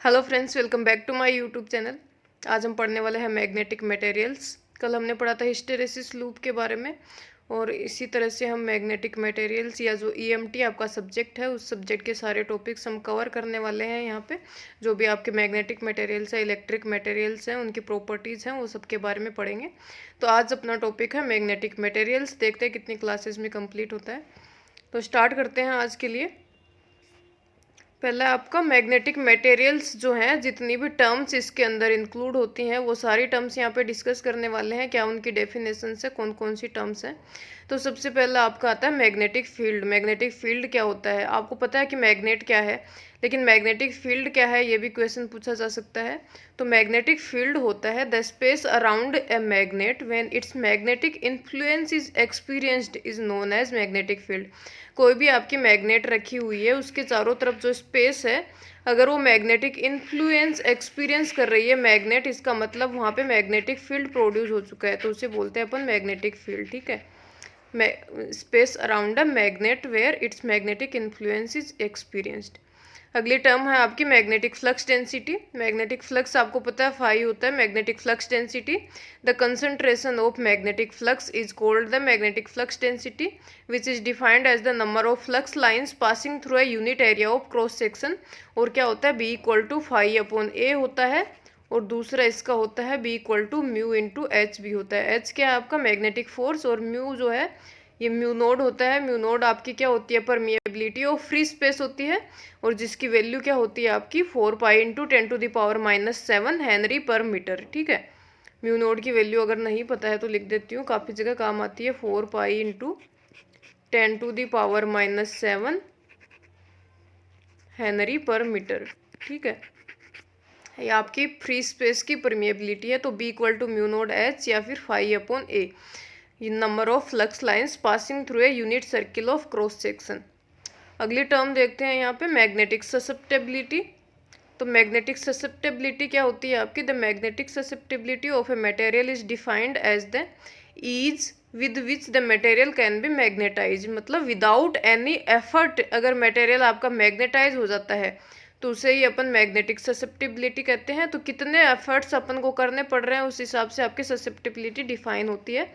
Hello friends, welcome back to my YouTube channel. आज हम पढ़ने वाले हैं मैग्नेटिक मटेरियल्स। कल हमने पढ़ा था हिस्टेरेसिस लूप के बारे में, और इसी तरह से हम मैग्नेटिक मटेरियल्स या जो ईएमटी आपका सब्जेक्ट है उस सब्जेक्ट के सारे टॉपिक्स हम कवर करने वाले हैं। यहाँ पे जो भी आपके मैग्नेटिक मटेरियल्स है, इलेक्ट्रिक मटेरियल्स हैं, उनकी प्रॉपर्टीज़ हैं, वो सब के बारे में पढ़ेंगे। तो आज अपना टॉपिक है मैग्नेटिक मटेरियल्स। देखते हैं कितनी क्लासेज में कंप्लीट होता है। तो स्टार्ट करते हैं आज के लिए। पहला आपका मैग्नेटिक मटेरियल्स जो हैं, जितनी भी टर्म्स इसके अंदर इंक्लूड होती हैं वो सारी टर्म्स यहाँ पे डिस्कस करने वाले हैं। क्या उनकी डेफिनेशन है, कौन कौन सी टर्म्स हैं। तो सबसे पहला आपका आता है मैग्नेटिक फील्ड। मैग्नेटिक फील्ड क्या होता है? आपको पता है कि मैग्नेट क्या है, लेकिन मैग्नेटिक फील्ड क्या है ये भी क्वेश्चन पूछा जा सकता है। तो मैग्नेटिक फील्ड होता है the space around a magnet when its magnetic influence is experienced is known as magnetic field. कोई भी आपकी मैग्नेट रखी हुई है, उसके चारों तरफ जो स्पेस है, अगर वो मैग्नेटिक इन्फ्लुएंस एक्सपीरियंस कर रही है मैग्नेट, इसका मतलब वहाँ पे मैग्नेटिक फील्ड प्रोड्यूस हो चुका है, तो उसे बोलते हैं अपन मैग्नेटिक फील्ड। ठीक है, space around a magnet where its magnetic influence is experienced. अगली टर्म है आपकी magnetic flux density. Magnetic flux आपको पता है फाई होता है। Magnetic flux density, the concentration of magnetic flux is called the magnetic flux density which is defined as the number of flux lines passing through a unit area of cross section. और क्या होता है? B equal to phi upon ए होता है, और दूसरा इसका होता है B equal to mu into H भी होता है। एच क्या है आपका? मैग्नेटिक फोर्स, और म्यू जो है ये म्यू नोड होता है। म्यू नोड आपकी क्या होती है? परमिएबिलिटी ऑफ फ्री स्पेस होती है, और जिसकी वैल्यू क्या होती है आपकी 4 पाई इंटू 10⁻⁻7 हेनरी पर मीटर। ठीक है, म्यू नोड की वैल्यू अगर नहीं पता है तो लिख देती हूँ, काफ़ी जगह काम आती है। 4 पाई इंटू 10⁻⁻7 हेनरी पर मीटर। ठीक है, ये आपकी फ्री स्पेस की परमिएबिलिटी है। तो B equal to mu naught H या फिर phi upon A, number of flux lines passing through a unit circle of cross section. अगली टर्म देखते हैं यहाँ पे मैग्नेटिक ससेप्टेबिलिटी। तो मैग्नेटिक ससेप्टेबिलिटी क्या होती है आपकी? The magnetic susceptibility of a material is defined as the ease with which the material can be magnetize. मतलब विदाउट एनी एफर्ट अगर मटेरियल आपका मैग्नेटाइज हो जाता है तो उसे ही अपन मैग्नेटिक ससेप्टेबिलिटी कहते हैं। तो कितने एफर्ट्स अपन को करने पड़ रहे हैं उस हिसाब से आपकी ससेप्टेबिलिटी डिफाइन होती है।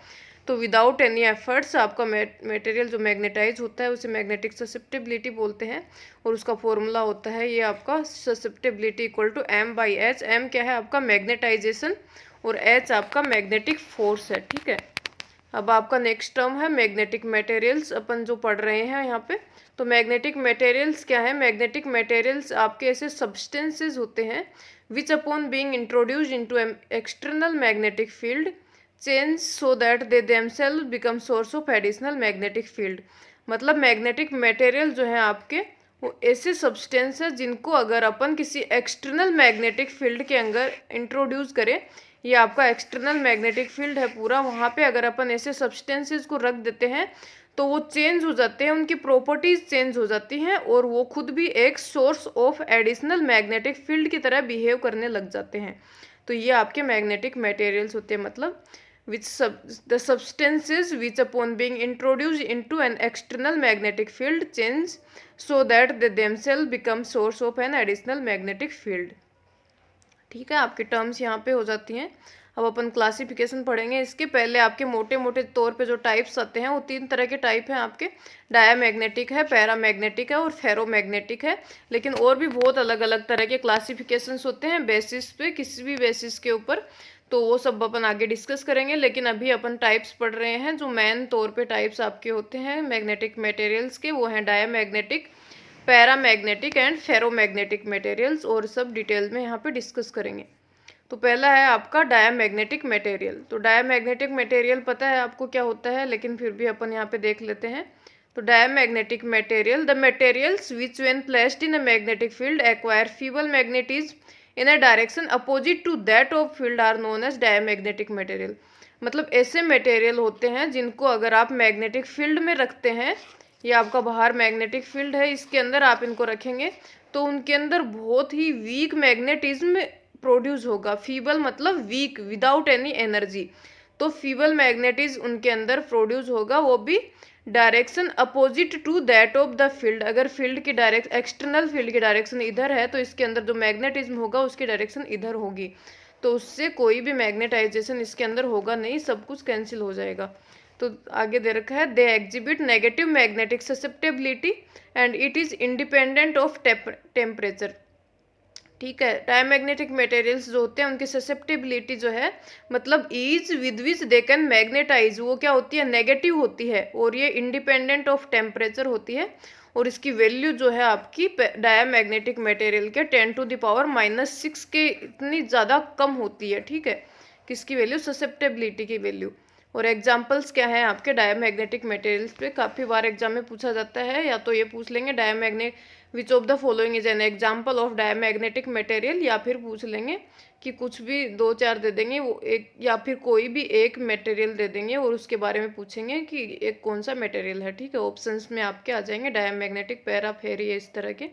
तो विदाउट एनी एफर्ट्स आपका मटेरियल जो मैग्नेटाइज होता है उसे मैग्नेटिक ससेप्टेबिलिटी बोलते हैं, और उसका फॉर्मूला होता है ये आपका susceptibility equal to M by H. M क्या है आपका? मैग्नेटाइजेशन, और एच आपका मैग्नेटिक फोर्स है। ठीक है, अब आपका नेक्स्ट टर्म है मैग्नेटिक मटेरियल्स, अपन जो पढ़ रहे हैं यहाँ पे। तो मैग्नेटिक मटेरियल्स क्या है? मैग्नेटिक मटेरियल्स आपके ऐसे सब्सटेंसेज होते हैं which upon being introduced into external magnetic field change so that they themselves become source of additional magnetic field. मतलब मैग्नेटिक मटेरियल जो है आपके, वो ऐसे सब्सटेंस है जिनको अगर अपन किसी एक्सटर्नल मैग्नेटिक फील्ड के अंदर इंट्रोड्यूस करें, ये आपका एक्सटर्नल मैग्नेटिक फील्ड है पूरा, वहाँ पे अगर अपन ऐसे सब्सटेंसेस को रख देते हैं तो वो चेंज हो जाते हैं, उनकी प्रॉपर्टीज चेंज हो जाती हैं, और वो खुद भी एक source of additional magnetic field की तरह बिहेव करने लग जाते हैं। तो ये आपके मैग्नेटिक मटेरियल्स होते हैं। मतलब the substances which upon being introduced into an external magnetic field change so that they themselves become source of an additional magnetic field। ठीक है, आपकी टर्म्स यहाँ पे हो जाती हैं। अब अपन क्लासिफिकेशन पढ़ेंगे। इसके पहले आपके मोटे मोटे तौर पे जो टाइप्स आते हैं वो 3 तरह के टाइप हैं आपके। डायामैग्नेटिक है, पैरामैग्नेटिक है, और फेरोमैग्नेटिक है। लेकिन और भी बहुत अलग अलग तरह के क्लासिफिकेशंस होते हैं बेसिस पे, किसी भी बेसिस के ऊपर, तो वो सब अपन आगे डिस्कस करेंगे। लेकिन अभी अपन टाइप्स पढ़ रहे हैं। जो मेन तौर पे टाइप्स आपके होते हैं मैग्नेटिक मटेरियल्स के, वो हैं diamagnetic, paramagnetic and ferromagnetic materials, और सब डिटेल में यहाँ पे डिस्कस करेंगे। तो पहला है आपका डायामैग्नेटिक मटेरियल। तो डायामैग्नेटिक मटेरियल पता है आपको क्या होता है, लेकिन फिर भी अपन यहाँ पे देख लेते हैं। तो diamagnetic material, the materials which when placed in a magnetic field acquire feeble magnetism in a direction opposite to that of field are known as diamagnetic material. मतलब ऐसे मटेरियल होते हैं जिनको अगर आप मैग्नेटिक फील्ड में रखते हैं, ये आपका बाहर मैग्नेटिक फील्ड है, इसके अंदर आप इनको रखेंगे तो उनके अंदर बहुत ही वीक मैग्नेटिज्म प्रोड्यूस होगा। फीबल मतलब वीक, विदाउट एनी एनर्जी। तो फीबल मैग्नेटिज्म उनके अंदर प्रोड्यूस होगा, वो भी direction opposite to that of the field, अगर फील्ड की एक्सटर्नल फील्ड की डायरेक्शन इधर है तो इसके अंदर जो मैग्नेटिज्म होगा उसकी डायरेक्शन इधर होगी, तो उससे कोई भी मैग्नेटाइजेशन इसके अंदर होगा नहीं, सब कुछ कैंसिल हो जाएगा। तो आगे दे रखा है they exhibit negative magnetic susceptibility and it is independent of temperature. ठीक है, डायमैग्नेटिक मटेरियल्स जो होते हैं उनकी ससेप्टेबिलिटी जो है मतलब ease with which they can magnetize, वो क्या होती है, नेगेटिव होती है, और ये इंडिपेंडेंट ऑफ टेम्परेचर होती है, और इसकी वैल्यू जो है आपकी डायमैग्नेटिक मटेरियल के 10⁻⁻⁶ के इतनी ज़्यादा कम होती है। ठीक है, किसकी वैल्यू, ससेप्टेबिलिटी की वैल्यू। और एग्जाम्पल्स क्या है आपके डायमैग्नेटिक मटेरियल्स पे, काफ़ी बार एग्जाम में पूछा जाता है, या तो ये पूछ लेंगे diamagnet which of the following is an example of diamagnetic material, या फिर पूछ लेंगे कि कुछ भी 2-4 दे देंगे वो एक, या फिर कोई भी एक मटेरियल दे देंगे और उसके बारे में पूछेंगे कि एक कौन सा मटेरियल है। ठीक है, ऑप्शंस में आपके आ जाएंगे डायमैग्नेटिक, पैराफेरिया, इस तरह के।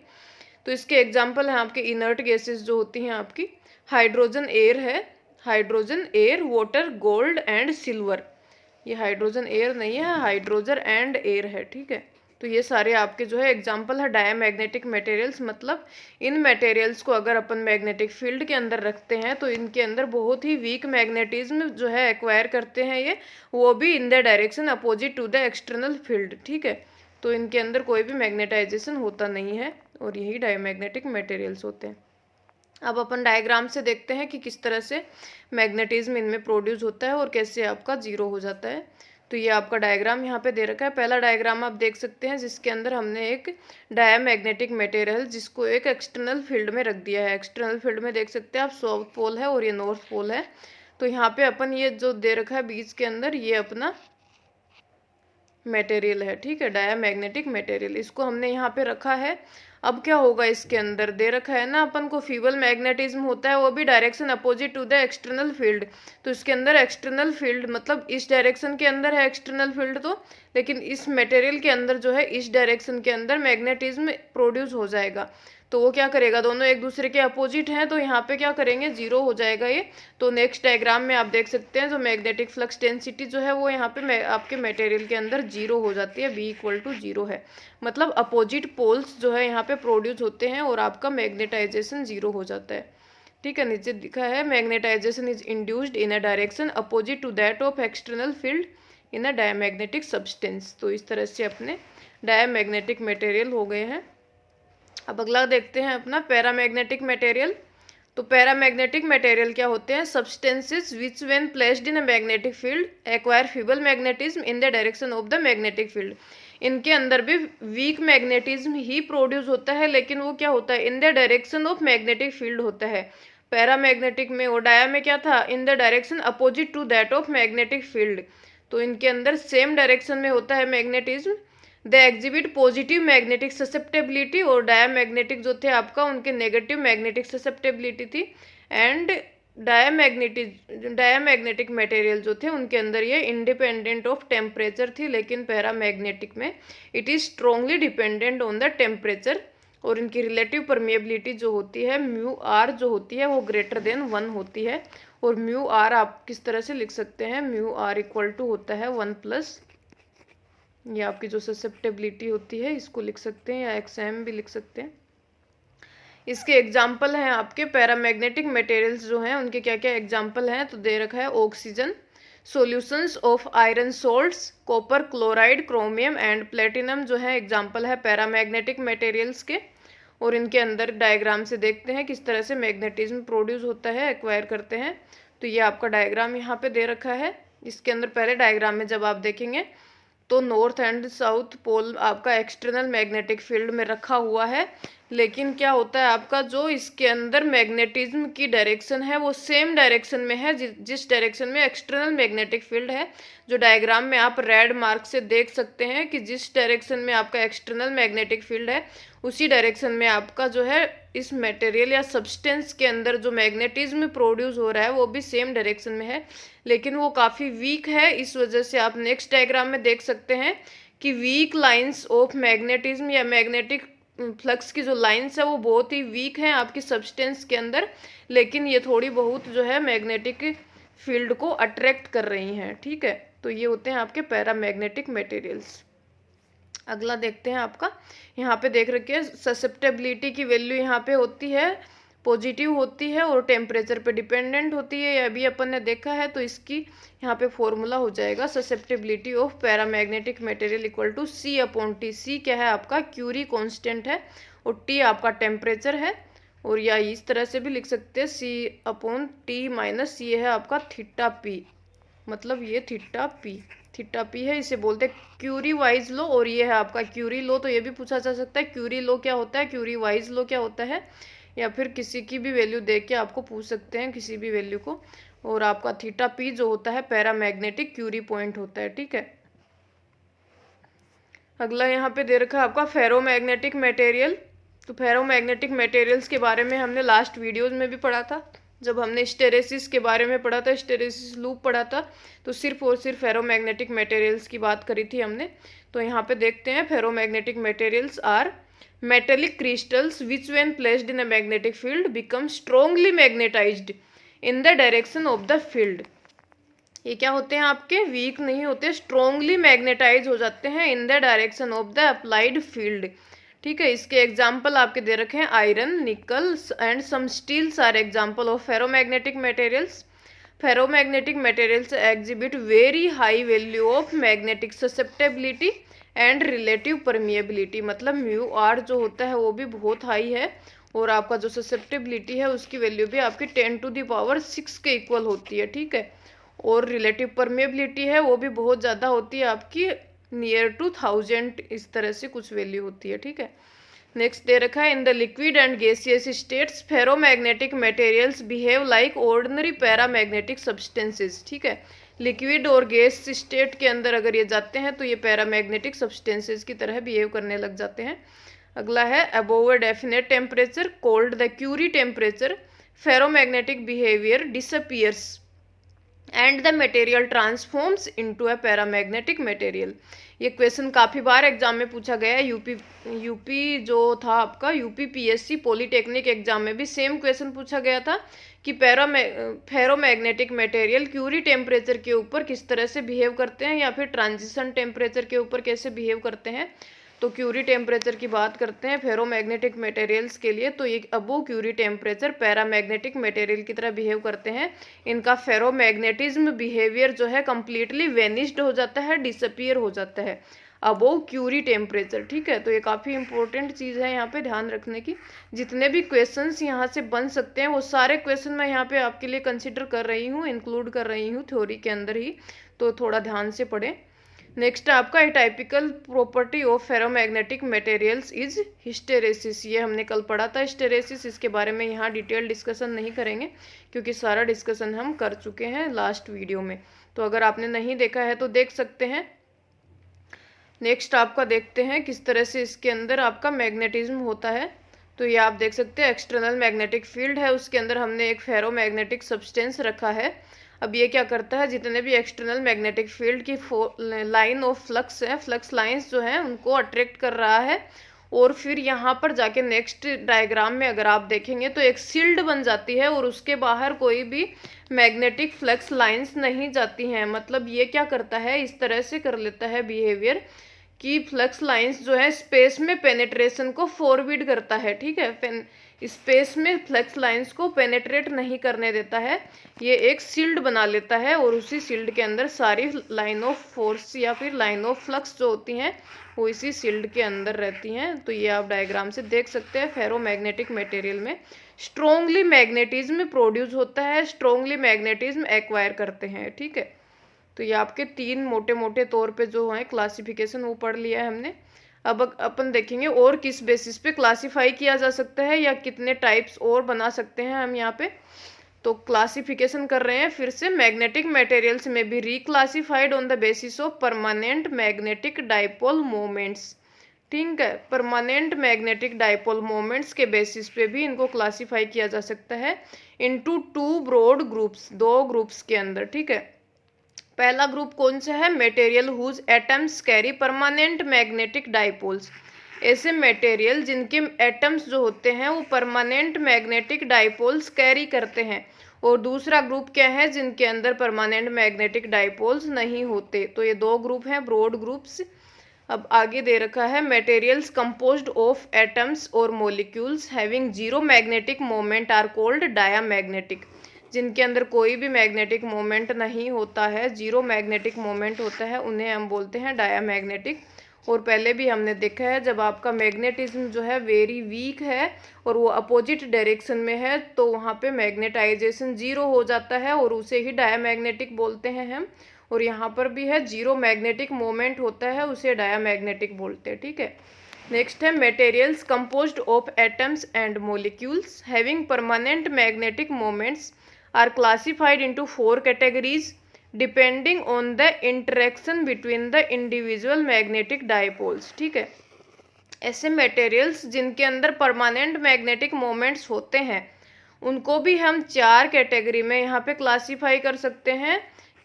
तो इसके एग्जाम्पल हैं आपके इनर्ट गैसेज जो होती हैं आपकी, हाइड्रोजन एयर है, hydrogen air, water, gold and silver. ये हाइड्रोजन एयर नहीं है, हाइड्रोजन एंड एयर है। ठीक है, तो ये सारे आपके जो है एग्जाम्पल है डायमैग्नेटिक मटेरियल्स, मतलब इन मटेरियल्स को अगर अपन मैग्नेटिक फील्ड के अंदर रखते हैं तो इनके अंदर बहुत ही वीक मैग्नेटिज्म जो है एक्वायर करते हैं ये, वो भी in the direction opposite to the external field. ठीक है, तो इनके अंदर कोई भी मैग्नेटाइजेशन होता नहीं है, और यही डायमैग्नेटिक मटेरियल्स होते हैं। अब अपन डायग्राम से देखते हैं कि किस तरह से मैग्नेटिज्म इनमें प्रोड्यूस होता है और कैसे आपका जीरो हो जाता है। तो ये आपका डायग्राम यहाँ पे दे रखा है। पहला डायग्राम आप देख सकते हैं जिसके अंदर हमने एक डायमैग्नेटिक मटेरियल जिसको एक एक्सटर्नल फील्ड में रख दिया है। एक्सटर्नल फील्ड में देख सकते हैं आप साउथ पोल है और ये नॉर्थ पोल है। तो यहाँ पे अपन ये जो दे रखा है बीच के अंदर, ये अपना मटेरियल है। ठीक है, डायमैग्नेटिक मटेरियल, इसको हमने यहाँ पे रखा है। अब क्या होगा, इसके अंदर दे रखा है ना अपन को फीबल मैग्नेटिज्म होता है, वो भी direction opposite to the external field. तो इसके अंदर एक्सटर्नल फील्ड मतलब इस डायरेक्शन के अंदर है एक्सटर्नल फील्ड, तो लेकिन इस मटेरियल के अंदर जो है इस डायरेक्शन के अंदर मैग्नेटिज्म प्रोड्यूस हो जाएगा। तो वो क्या करेगा, दोनों एक दूसरे के अपोजिट हैं, तो यहाँ पे क्या करेंगे, जीरो हो जाएगा ये। तो नेक्स्ट डायग्राम में आप देख सकते हैं जो मैग्नेटिक फ्लक्स डेंसिटी जो है वो यहाँ पे आपके मटेरियल के अंदर जीरो हो जाती है, B=0 है। मतलब अपोजिट पोल्स जो है यहाँ पे प्रोड्यूस होते हैं और आपका मैग्नेटाइजेशन जीरो हो जाता है। ठीक है, नीचे लिखा है magnetization is induced in a direction opposite to that of external field in a diamagnetic substance. तो इस तरह से अपने डायमैग्नेटिक मटेरियल हो गए हैं। अब अगला देखते हैं अपना पैरामैग्नेटिक मटेरियल। तो पैरामैग्नेटिक मटेरियल क्या होते हैं, substances which when placed in a magnetic field acquire feeble magnetism in the direction of the magnetic field. इनके अंदर भी वीक मैग्नेटिज्म ही प्रोड्यूस होता है, लेकिन वो क्या होता है, in the direction of magnetic field होता है। पैरामैग्नेटिक में और डाया में क्या था, in the direction opposite to that of magnetic field. तो इनके अंदर सेम डायरेक्शन में होता है magnetism. They exhibit positive magnetic susceptibility, और डायमैग्नेटिक जो थे आपका उनके नेगेटिव मैग्नेटिक ससेप्टेबिलिटी थी। एंड डायमैग्नेटिक मटेरियल जो थे उनके अंदर ये इंडिपेंडेंट ऑफ टेम्परेचर थी, लेकिन पैरामैग्नेटिक में it is strongly dependent on the temperature. और इनकी रिलेटिव परमिएबिलिटी जो होती है μr जो होती है वो ग्रेटर देन 1 होती है। और μr आप किस तरह से लिख सकते हैं, μr होता है 1+, ये आपकी जो ससेप्टेबिलिटी होती है इसको लिख सकते हैं, या xm भी लिख सकते हैं। इसके एग्जाम्पल हैं आपके पैरामैग्नेटिक मटेरियल्स जो हैं उनके क्या क्या एग्जाम्पल हैं, तो दे रखा है oxygen, solutions of iron salts, copper chloride, chromium and platinum जो है एग्जाम्पल है पैरामैग्नेटिक मटेरियल्स के। और इनके अंदर डायग्राम से देखते हैं किस तरह से मैग्नेटिज्म प्रोड्यूस होता है, एक्वायर करते हैं। तो ये आपका डायग्राम यहाँ पे दे रखा है। इसके अंदर पहले डायग्राम में जब आप देखेंगे तो नॉर्थ एंड साउथ पोल आपका एक्सटर्नल मैग्नेटिक फील्ड में रखा हुआ है, लेकिन क्या होता है आपका जो इसके अंदर मैग्नेटिज्म की डायरेक्शन है वो सेम डायरेक्शन में है जिस डायरेक्शन में एक्सटर्नल मैग्नेटिक फील्ड है। जो डायग्राम में आप रेड मार्क से देख सकते हैं कि जिस डायरेक्शन में आपका एक्सटर्नल मैग्नेटिक फील्ड है उसी डायरेक्शन में आपका जो है इस मटेरियल या सब्सटेंस के अंदर जो मैग्नेटिज्म प्रोड्यूस हो रहा है वो भी सेम डायरेक्शन में है, लेकिन वो काफ़ी वीक है। इस वजह से आप नेक्स्ट डायग्राम में देख सकते हैं कि वीक लाइंस ऑफ मैग्नेटिज्म या मैग्नेटिक फ्लक्स की जो लाइंस है वो बहुत ही वीक हैं आपकी सब्सटेंस के अंदर, लेकिन ये थोड़ी बहुत जो है मैग्नेटिक फील्ड को अट्रैक्ट कर रही हैं। ठीक है, तो ये होते हैं आपके पैरामैग्नेटिक मटेरियल्स। अगला देखते हैं आपका, यहाँ पे देख रखिए ससेप्टेबिलिटी की वैल्यू यहाँ पे होती है पॉजिटिव होती है और टेम्परेचर पे डिपेंडेंट होती है, ये अभी अपन ने देखा है। तो इसकी यहाँ पे फॉर्मूला हो जाएगा susceptibility of paramagnetic material equal to C upon T. C क्या है आपका, क्यूरी कांस्टेंट है, और टी आपका टेम्परेचर है, और या इस तरह से भी लिख सकते हैं सी अपॉन टी माइनस ये है आपका थीटा पी, मतलब ये थीटा पी है, इसे बोलते हैं क्यूरी वाइज लो, और ये है आपका क्यूरी लो। तो ये भी पूछा जा सकता है क्यूरी लो क्या होता है, क्यूरी वाइज लो क्या होता है, या फिर किसी की भी वैल्यू देख के आपको पूछ सकते हैं किसी भी वैल्यू को। और आपका थीटा पी जो होता है पैरामैग्नेटिक क्यूरी पॉइंट होता है, ठीक है। अगला यहाँ पे दे रखा है आपका फेरोमैग्नेटिक मटेरियल। तो फेरोमैग्नेटिक मटेरियल्स के बारे में हमने लास्ट वीडियोज में भी पढ़ा था, जब हमने हिस्टेरेसिस के बारे में पढ़ा था, हिस्टेरेसिस लूप पढ़ा था, तो सिर्फ और सिर्फ फेरोमैग्नेटिक मटेरियल्स की बात करी थी हमने। तो यहाँ पे देखते हैं ferromagnetic materials are metallic crystals which when placed in a magnetic field become strongly magnetized in the direction of the field. ये क्या होते हैं आपके, वीक नहीं होते, स्ट्रोंगली मैग्नेटाइज हो जाते हैं इन the direction of the applied field, ठीक है। इसके एग्जाम्पल आपके दे रखे हैं iron, nickel and some steels are example of ferromagnetic materials. Ferromagnetic materials exhibit very high value of magnetic susceptibility and relative permeability, मतलब म्यू आर जो होता है वो भी बहुत हाई है, और आपका जो ससेप्टेबिलिटी है उसकी वैल्यू भी आपकी 10⁶ के इक्वल होती है, ठीक है। और रिलेटिव परमिएबिलिटी है वो भी बहुत ज़्यादा होती है आपकी नियर टू 1000, इस तरह से कुछ वैल्यू होती है, ठीक है। नेक्स्ट दे रखा है in the liquid and gaseous states ferromagnetic materials behave like ordinary paramagnetic substances, ठीक है। लिक्विड और गैस स्टेट के अंदर अगर ये जाते हैं तो ये पैरामैग्नेटिक सब्सटेंसेस की तरह बिहेव करने लग जाते हैं। अगला है above a definite temperature called the Curie temperature ferromagnetic behaviour disappears and the material transforms into a paramagnetic material. ये क्वेश्चन काफ़ी बार एग्जाम में पूछा गया है। यूपी जो था आपका यूपी पीएससी पॉलीटेक्निक एग्जाम में भी सेम क्वेश्चन पूछा गया था कि फेरोमैग्नेटिक मटेरियल क्यूरी टेम्परेचर के ऊपर किस तरह से बिहेव करते हैं, या फिर ट्रांजिशन टेम्परेचर के ऊपर कैसे बिहेव करते हैं। तो क्यूरी टेम्परेचर की बात करते हैं फेरोमैग्नेटिक मटेरियल्स के लिए, तो ये above Curie temperature paramagnetic material की तरह बिहेव करते हैं। इनका फेरोमैग्नेटिज्म बिहेवियर जो है कंप्लीटली वेनिस्ड हो जाता है, डिसअपियर हो जाता है अबोव क्यूरी टेम्परेचर, ठीक है। तो ये काफ़ी इंपॉर्टेंट चीज़ है यहाँ पे ध्यान रखने की। जितने भी क्वेश्चंस यहाँ से बन सकते हैं वो सारे क्वेश्चन मैं यहाँ पे आपके लिए कंसिडर कर रही हूँ, इंक्लूड कर रही हूँ थ्योरी के अंदर ही, तो थोड़ा ध्यान से पढ़ें। नेक्स्ट आपका typical property of ferromagnetic materials is hysteresis. ये हमने कल पढ़ा था हिस्टेरेसिस, इसके बारे में यहाँ डिटेल डिस्कशन नहीं करेंगे क्योंकि सारा डिस्कशन हम कर चुके हैं लास्ट वीडियो में। तो अगर आपने नहीं देखा है तो देख सकते हैं। नेक्स्ट आपका देखते हैं किस तरह से इसके अंदर आपका मैग्नेटिज्म होता है। तो ये आप देख सकते हैं एक्सटर्नल मैग्नेटिक फील्ड है, उसके अंदर हमने एक फेरोमैग्नेटिक सब्सटेंस रखा है। अब ये क्या करता है, जितने भी एक्सटर्नल मैग्नेटिक फील्ड की लाइन ऑफ फ्लक्स है, फ्लक्स लाइंस जो हैं उनको अट्रैक्ट कर रहा है, और फिर यहाँ पर जाके नेक्स्ट डायग्राम में अगर आप देखेंगे तो एक शील्ड बन जाती है और उसके बाहर कोई भी मैग्नेटिक फ्लक्स लाइंस नहीं जाती हैं। मतलब ये क्या करता है, इस तरह से कर लेता है बिहेवियर कि फ्लक्स लाइंस जो है स्पेस में पेनेट्रेशन को फॉरवर्ड करता है, ठीक है। स्पेस में फ्लक्स लाइंस को पेनेट्रेट नहीं करने देता है, ये एक शील्ड बना लेता है, और उसी शील्ड के अंदर सारी लाइन ऑफ फोर्स या फिर लाइन ऑफ फ्लक्स जो होती हैं वो इसी शील्ड के अंदर रहती हैं। तो ये आप डायग्राम से देख सकते हैं। फेरोमैग्नेटिक मटेरियल में स्ट्रोंगली मैग्नेटिज्म प्रोड्यूस होता है, स्ट्रोंगली मैग्नेटिज्म एक्वायर करते हैं, ठीक है। तो ये आपके तीन मोटे मोटे तौर पे जो है क्लासिफिकेशन वो पढ़ लिया है हमने। अब अपन देखेंगे और किस बेसिस पे क्लासिफाई किया जा सकता है या कितने टाइप्स और बना सकते हैं हम यहाँ पे। तो क्लासिफिकेशन कर रहे हैं फिर से। मैग्नेटिक मटेरियल्स में भी reclassified on the basis of permanent magnetic dipole moments, ठीक है। परमानेंट मैग्नेटिक डाइपोल मोमेंट्स के बेसिस पे भी इनको क्लासिफाई किया जा सकता है इनटू 2 ब्रॉड ग्रुप्स, 2 ग्रुप्स के अंदर, ठीक है। पहला ग्रुप कौन सा है, material whose atoms carry permanent magnetic dipoles. ऐसे मटेरियल जिनके एटम्स जो होते हैं वो परमानेंट मैग्नेटिक डाइपोल्स कैरी करते हैं। और दूसरा ग्रुप क्या है, जिनके अंदर परमानेंट मैग्नेटिक डाइपोल्स नहीं होते। तो ये 2 ग्रुप हैं ब्रॉड ग्रुप्स। अब आगे दे रखा है मटेरियल्स कंपोज्ड ऑफ एटम्स और molecules having zero magnetic moment are called diamagnetic. जिनके अंदर कोई भी मैग्नेटिक मोमेंट नहीं होता है, जीरो मैग्नेटिक मोमेंट होता है, उन्हें हम बोलते हैं डायामैग्नेटिक। और पहले भी हमने देखा है जब आपका मैग्नेटिज्म जो है वेरी वीक है और वो अपोजिट डायरेक्शन में है तो वहाँ पे मैग्नेटाइजेशन जीरो हो जाता है और उसे ही डायामैग्नेटिक बोलते हैं हम। और यहाँ पर भी है जीरो मैग्नेटिक मोमेंट होता है, उसे डायामैग्नेटिक बोलते हैं। ठीक है, नेक्स्ट है materials composed of atoms and molecules having permanent magnetic moments are classified into 4 categories depending on the interaction between the individual magnetic dipoles. ठीक है, ऐसे मटेरियल्स जिनके अंदर परमानेंट मैग्नेटिक मोमेंट्स होते हैं उनको भी हम 4 कैटेगरी में यहाँ पे क्लासीफाई कर सकते हैं।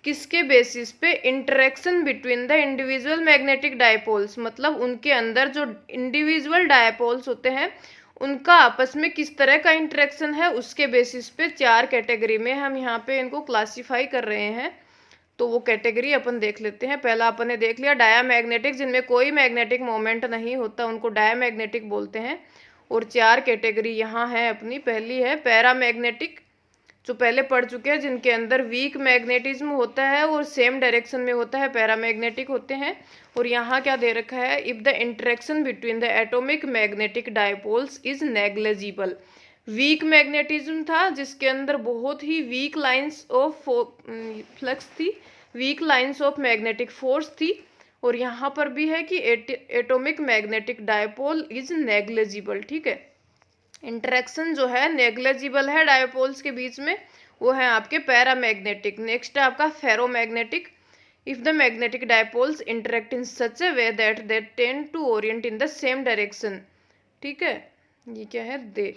किसके बेसिस पे? Interaction between the individual magnetic dipoles, मतलब उनके अंदर जो इंडिविजुअल डायपोल्स होते हैं उनका आपस में किस तरह का इंटरेक्शन है, उसके बेसिस पे 4 कैटेगरी में हम यहाँ पे इनको क्लासीफाई कर रहे हैं। तो वो कैटेगरी अपन देख लेते हैं। पहला अपन ने देख लिया डायामैग्नेटिक, जिनमें कोई मैग्नेटिक मोमेंट नहीं होता, उनको डायामैग्नेटिक बोलते हैं। और 4 कैटेगरी यहाँ है अपनी। पहली है पैरामैग्नेटिक, जो पहले पढ़ चुके हैं, जिनके अंदर वीक मैग्नेटिज्म होता है और सेम डायरेक्शन में होता है, पैरामैग्नेटिक होते हैं। और यहाँ क्या दे रखा है? If the interaction between the atomic magnetic dipoles is negligible. Weak magnetism था जिसके अंदर बहुत ही वीक लाइंस ऑफ फ्लक्स थी, weak lines of magnetic force थी। और यहाँ पर भी है कि atomic magnetic dipole is negligible. ठीक है, इंटरेक्शन जो है नेग्लिजिबल है डायपोल्स के बीच में, वो है आपके पैरामैग्नेटिक। नेक्स्ट है आपका ferromagnetic. If the magnetic dipoles interact in such a way that they tend to orient in the same direction. ठीक है, ये क्या है? दे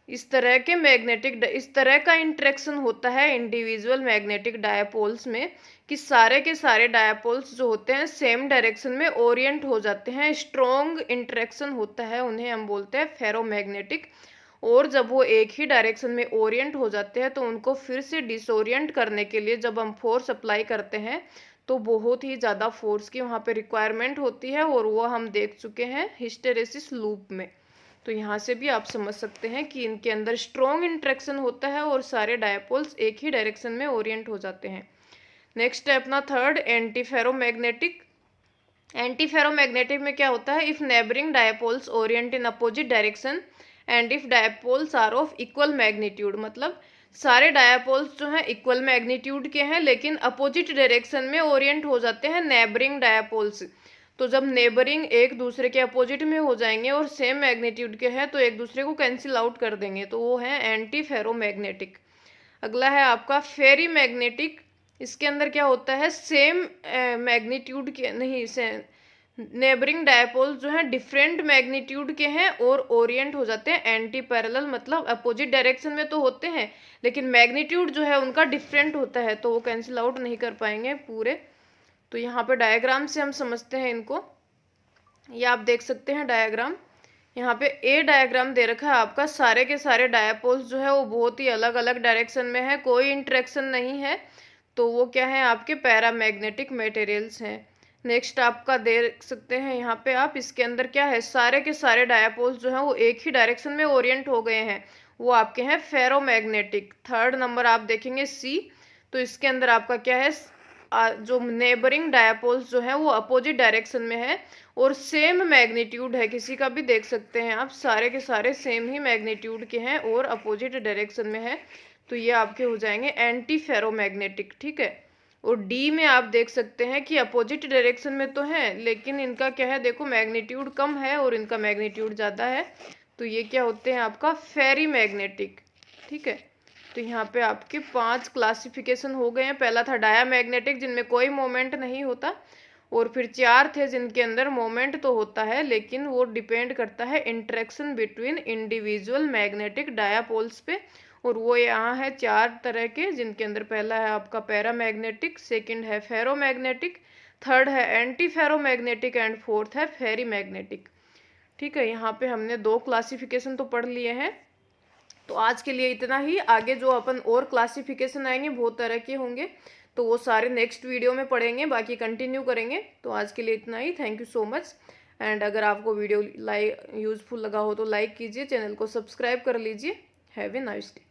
इस तरह का इंटरेक्शन होता है इंडिविजुअल मैग्नेटिक डायपोल्स में कि सारे के सारे डायपोल्स जो होते हैं सेम डायरेक्शन में ओरिएंट हो जाते हैं। स्ट्रॉन्ग इंटरेक्शन होता है, उन्हें हम बोलते हैं फेरोमैग्नेटिक। और जब वो एक ही डायरेक्शन में ओरिएंट हो जाते हैं तो उनको फिर से डिसोरिएंट करने के लिए जब हम फोर्स अप्लाई करते हैं तो बहुत ही ज़्यादा फोर्स की वहाँ पे रिक्वायरमेंट होती है, और वो हम देख चुके हैं हिस्टेरेसिस लूप में। तो यहाँ से भी आप समझ सकते हैं कि इनके अंदर स्ट्रॉन्ग इंटरेक्शन होता है और सारे डायपोल्स एक ही डायरेक्शन में ओरिएंट हो जाते हैं। नेक्स्ट है अपना third, anti ferromagnetic. Anti ferromagnetic में क्या होता है? If neighbouring dipoles orient in opposite direction and if dipoles are of equal magnitude, मतलब सारे डायपोल्स जो हैं इक्वल मैग्नीट्यूड के हैं लेकिन अपोजिट डायरेक्शन में ओरिएंट हो जाते हैं नेबरिंग डायपोल्स। तो जब नेबरिंग एक दूसरे के अपोजिट में हो जाएंगे और सेम मैग्नीट्यूड के हैं तो एक दूसरे को कैंसिल आउट कर देंगे, तो वो है एंटी फेरोमैग्नेटिक। अगला है आपका फेरी मैग्नेटिक। इसके अंदर क्या होता है? सेम मैग्नीट्यूड के नहीं, से नेबरिंग डायपोल्स जो हैं डिफरेंट मैग्नीट्यूड के हैं और ओरिएंट हो जाते हैं एंटी पैरेलल, मतलब अपोजिट डायरेक्शन में तो होते हैं लेकिन मैग्नीट्यूड जो है उनका डिफरेंट होता है, तो वो कैंसिल आउट नहीं कर पाएंगे पूरे। तो यहाँ पे डायग्राम से हम समझते हैं इनको। ये आप देख सकते हैं डायग्राम। यहाँ पे ए डायग्राम दे रखा है आपका, सारे के सारे डायपोल्स जो है वो बहुत ही अलग अलग डायरेक्शन में है, कोई इंटरेक्शन नहीं है, तो वो क्या है? आपके पैरामैग्नेटिक मटेरियल्स हैं। नेक्स्ट आपका देख सकते हैं यहाँ पे आप, इसके अंदर क्या है? सारे के सारे डायपोल्स जो हैं वो एक ही डायरेक्शन में ओरिएंट हो गए हैं, वो आपके हैं फेरोमैग्नेटिक। थर्ड नंबर आप देखेंगे सी, तो इसके अंदर आपका क्या है? जो नेबरिंग डायपोल्स जो है वो अपोजिट डायरेक्शन में है और सेम मैग्नीट्यूड है, किसी का भी देख सकते हैं आप, सारे के सारे सेम ही मैग्नीट्यूड के हैं और अपोजिट डायरेक्शन में है, तो ये आपके हो जाएंगे एंटी फेरोमैग्नेटिक। ठीक है, और डी में आप देख सकते हैं कि अपोजिट डायरेक्शन में तो है लेकिन इनका क्या है? देखो मैग्नीट्यूड कम है और इनका मैग्नीट्यूड ज़्यादा है, तो ये क्या होते हैं? आपका फेरी मैग्नेटिक। ठीक है, तो यहाँ पे आपके 5 क्लासिफिकेशन हो गए हैं। पहला था डायामैग्नेटिक, जिनमें कोई मोमेंट नहीं होता, और फिर 4 थे जिनके अंदर मोमेंट तो होता है लेकिन वो डिपेंड करता है इंटरेक्शन बिटवीन इंडिविजुअल मैग्नेटिक डायापोल्स पे, और वो यहाँ है 4 तरह के, जिनके अंदर पहला है आपका पैरामैग्नेटिक, सेकंड है फेरोमैग्नेटिक, थर्ड है एंटी फेरोमैग्नेटिक एंड फोर्थ है फेरी मैग्नेटिक। ठीक है, यहाँ पे हमने 2 क्लासिफिकेशन तो पढ़ लिए हैं। तो आज के लिए इतना ही। आगे जो अपन और क्लासिफिकेशन आएंगे बहुत तरह के होंगे, तो वो सारे नेक्स्ट वीडियो में पढ़ेंगे, बाकी कंटिन्यू करेंगे। तो आज के लिए इतना ही। Thank you so much. And अगर आपको वीडियो यूज़फुल लगा हो तो लाइक कीजिए, चैनल को सब्सक्राइब कर लीजिए। Have a nice day.